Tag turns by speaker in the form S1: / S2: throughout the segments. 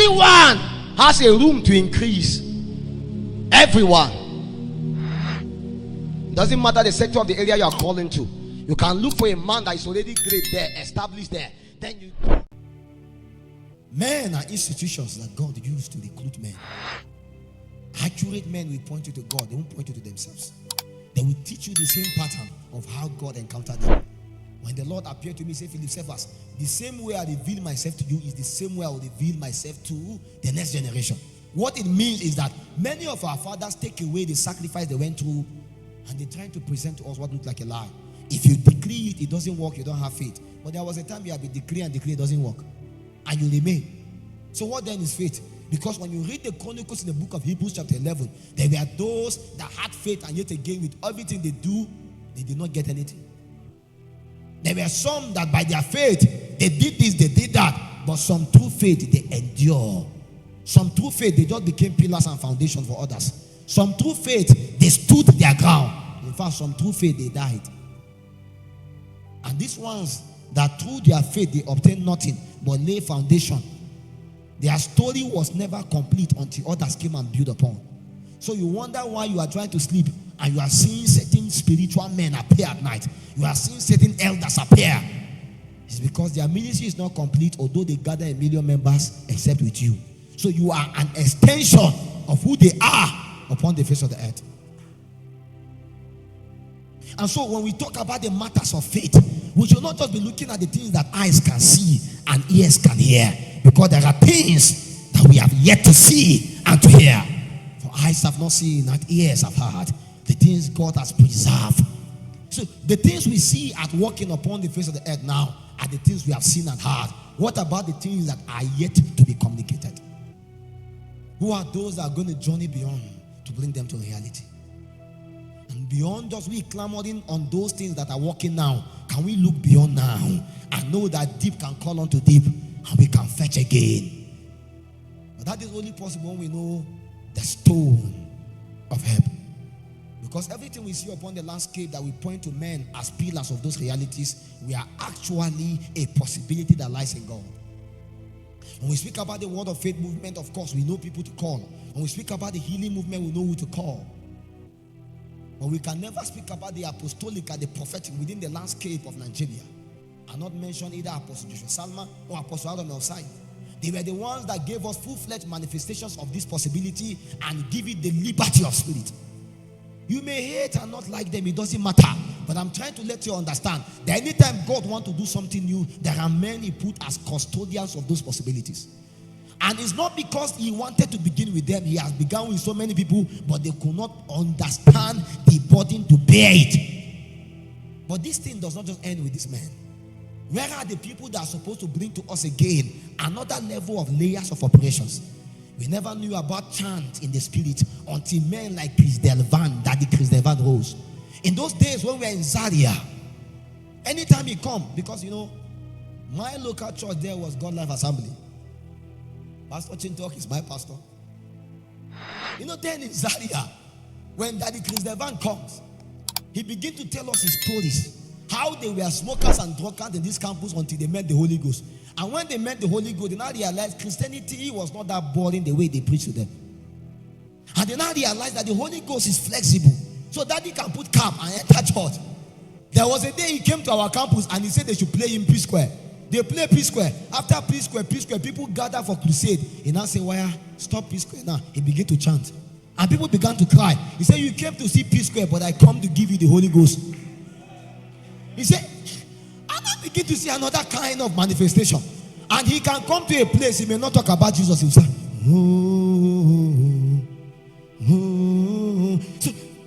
S1: everyone has a room to increase. Everyone. Doesn't matter the sector of the area you are calling to. You can look for a man that is already great there, established there. Then you.
S2: Men are institutions that God used to recruit men. Accurate men will point you to God. They won't point you to themselves. They will teach you the same pattern of how God encountered them. When the Lord appeared to me, say, Philip Cephas, the same way I reveal myself to you is the same way I will reveal myself to the next generation. What it means is that many of our fathers take away the sacrifice they went through and they try to present to us what looks like a lie. If you decree it, it doesn't work, you don't have faith. But there was a time you have been decree and decree, it doesn't work. And you remain. So what then is faith? Because when you read the Chronicles in the book of Hebrews chapter 11, there were those that had faith and yet again with everything they do, they did not get anything. There were some that by their faith, they did this, they did that. But some through faith, they endure. Some through faith, they just became pillars and foundations for others. Some through faith, they stood their ground. In fact, some through faith, they died. And these ones that through their faith, they obtained nothing but lay foundation. Their story was never complete until others came and built upon. So you wonder why you are trying to sleep and you are seeing certain spiritual men appear at night. You are seeing certain elders appear. It's because their ministry is not complete, although they gather 1 million members except with you. So you are an extension of who they are upon the face of the earth. And so when we talk about the matters of faith, we should not just be looking at the things that eyes can see and ears can hear. Because there are things that we have yet to see and to hear. For eyes have not seen and ears have heard the things God has preserved. So the things we see at walking upon the face of the earth now are the things we have seen and heard. What about the things that are yet to be communicated? Who are those that are going to journey beyond to bring them to reality? And beyond just we clamoring on those things that are walking now, can we look beyond now and know that deep can call on to deep and we can fetch again? But that is only possible when we know the stone of help. Because everything we see upon the landscape that we point to men as pillars of those realities, we are actually a possibility that lies in God. When we speak about the word of faith movement, of course, we know people to call. When we speak about the healing movement, we know who to call. But we can never speak about the apostolic and the prophetic within the landscape of Nigeria and not mention either Apostle Joshua Salma or Apostle Adam Elsai. They were the ones that gave us full-fledged manifestations of this possibility and give it the liberty of spirit. You may hate and not like them, it doesn't matter. But I'm trying to let you understand that anytime God wants to do something new, there are men he put as custodians of those possibilities. And it's not because he wanted to begin with them. He has begun with so many people, but they could not understand the burden to bear it. But this thing does not just end with this man. Where are the people that are supposed to bring to us again another level of layers of operations? We never knew about chant in the spirit until men like Chris Delvan, Daddy Chris Delvan rose. In those days when we were in Zaria, anytime he come, because you know, my local church there was God Life Assembly. Pastor Chintok is my pastor. You know, then in Zaria, when Daddy Chris Delvan comes, he begins to tell us his stories. How they were smokers and drunkards in this campus until they met the Holy Ghost. And when they met the Holy Ghost, they now realized Christianity was not that boring the way they preached to them. And they now realized that the Holy Ghost is flexible. So Daddy can put cap and enter church. There was a day he came to our campus and he said they should play in P-Square. They play P-Square. After P-Square, people gather for crusade. He now said, "Why stop P-Square now?" He began to chant. And people began to cry. He said, "You came to see P-Square, but I come to give you the Holy Ghost." He said, "I now begin to see another kind of manifestation." And he can come to a place, he may not talk about Jesus himself. So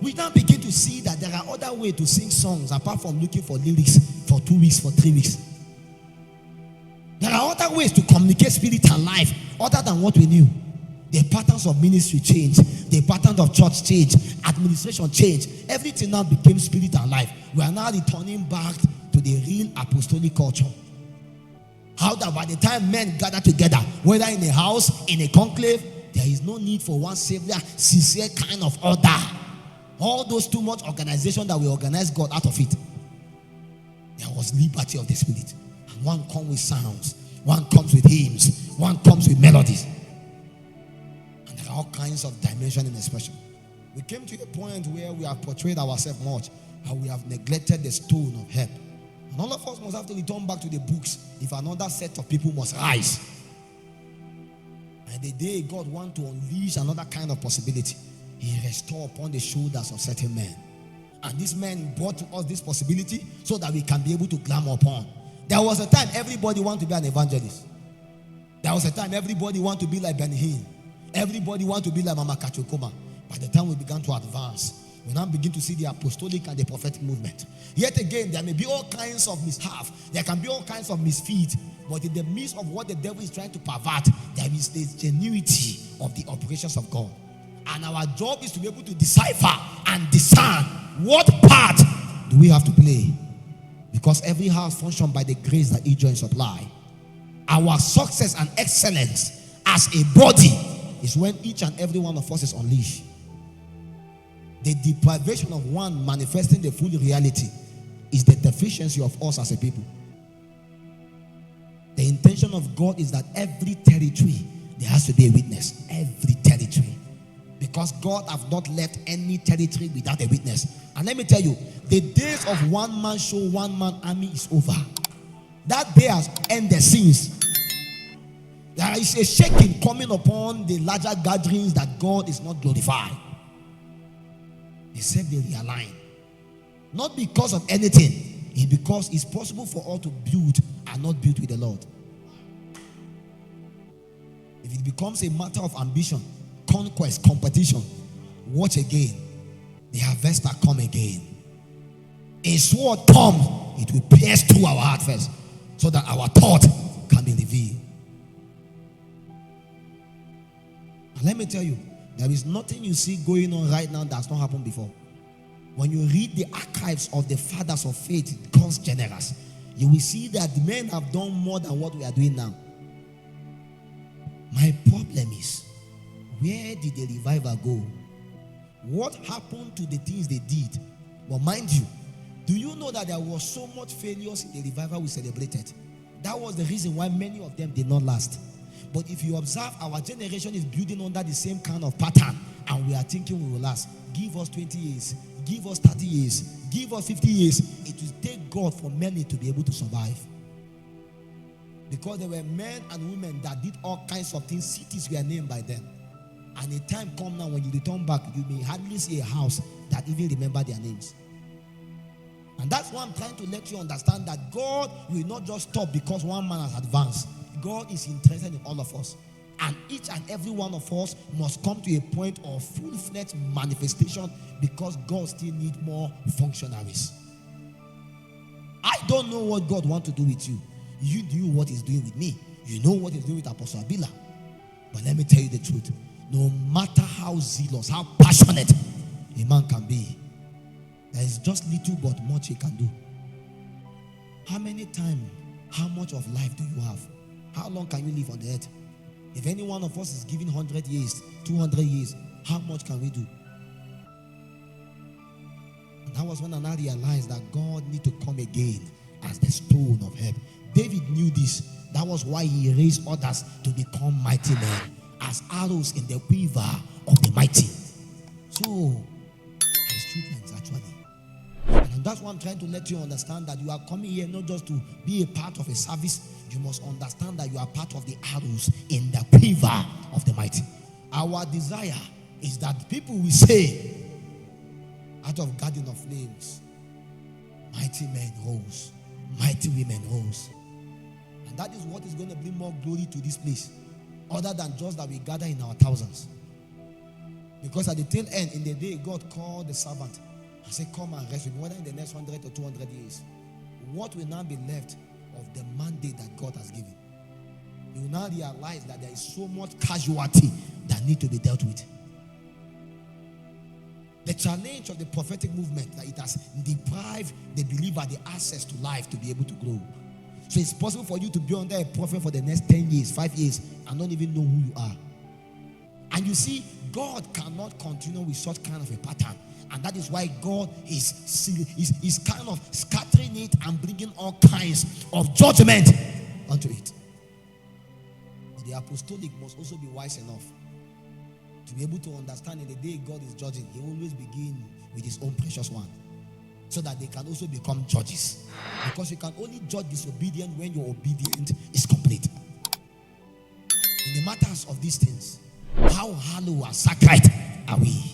S2: we now begin to see that there are other ways to sing songs apart from looking for lyrics for 2 weeks, for 3 weeks. There are other ways to communicate spirit and life other than what we knew. The patterns of ministry changed. The patterns of church changed. Administration changed. Everything now became spirit and life. We are now returning back to the real apostolic culture. How that by the time men gather together, whether in a house, in a conclave, there is no need for one savior, sincere kind of order. All those too much organization that we organize God out of it. There was liberty of the spirit. And one comes with sounds. One comes with hymns. One comes with melodies. kinds of dimension and expression. We came to a point where we have portrayed ourselves much, and we have neglected the stone of help. And all of us must have to return back to the books if another set of people must rise. And the day God wants to unleash another kind of possibility, He restored upon the shoulders of certain men. And these men brought to us this possibility so that we can be able to clamor upon. There was a time everybody wanted to be an evangelist. There was a time everybody wanted to be like Ben Hinn. Everybody wanted to be like Mama Kachokoma. By the time we began to advance, we now begin to see the apostolic and the prophetic movement. Yet again, there may be all kinds of mishap. There can be all kinds of misfeat. But in the midst of what the devil is trying to pervert, there is the genuity of the operations of God. And our job is to be able to decipher and discern what part do we have to play. Because every house functions by the grace that each joint supply. Our success and excellence as a body is when each and every one of us is unleashed. The deprivation of one manifesting the full reality is the deficiency of us as a people. The intention of God is that every territory, there has to be a witness. Every territory. Because God has not left any territory without a witness. And let me tell you, the days of one man show, one man army is over. That day has ended since. There is a shaking coming upon the larger gatherings that God is not glorified. Except they realign. Not because of anything. It's because it's possible for all to build and not build with the Lord. If it becomes a matter of ambition, conquest, competition, watch again. The harvester come again. A sword comes, it will pierce through our heart first, so that our thought can be revealed. And let me tell you, there is nothing you see going on right now that's not happened before. When you read the archives of the fathers of faith, God's generous, you will see that the men have done more than what we are doing now. My problem is, where did the revival go? What happened to the things they did? But mind you, do you know that there was so much failures in the revival we celebrated? That was the reason why many of them did not last. But if you observe, our generation is building under the same kind of pattern, and we are thinking we will last. Give us 20 years, give us 30 years, give us 50 years. It will take God for many to be able to survive. Because there were men and women that did all kinds of things. Cities were named by them. And a time come now when you return back, you may hardly see a house that even remember their names. And that's why I'm trying to let you understand that God will not just stop because one man has advanced. God is interested in all of us. And each and every one of us must come to a point of full-fledged manifestation, because God still needs more functionaries. I don't know what God wants to do with you. You do what He's doing with me. You know what He's doing with Apostle Abila. But let me tell you the truth. No matter how zealous, how passionate a man can be, there is just little but much he can do. How many times, how much of life do you have? How long can you live on the earth? If any one of us is given 100 years, 200 years, how much can we do? And that was when I now realized that God needs to come again as the stone of help. David knew this. That was why he raised others to become mighty men, as arrows in the quiver of the mighty. So, instruments actually. And that's why I'm trying to let you understand that you are coming here not just to be a part of a service. You must understand that you are part of the arrows in the quiver of the mighty. Our desire is that people will say, out of garden of flames, mighty men rose, mighty women rose. And that is what is going to bring more glory to this place, other than just that we gather in our thousands. Because at the tail end, in the day, God called the servant and said, come and rest with me, whether in the next 100 or 200 years. What will now be left of the mandate that God has given? You will now realize that there is so much casualty that need to be dealt with. The challenge of the prophetic movement, that it has deprived the believer the access to life to be able to grow. So it's possible for you to be under a prophet for the next 10 years, 5 years, and not even know who you are. And you see, God cannot continue with such kind of a pattern. And that is why God is kind of scattering it and bringing all kinds of judgment onto it. But the apostolic must also be wise enough To be able to understand in the day God is judging, he always begin with his own precious one, so that they can also become judges. Because you can only judge disobedient when your obedience is complete. In the matters of these things, how hollow and sacred are we?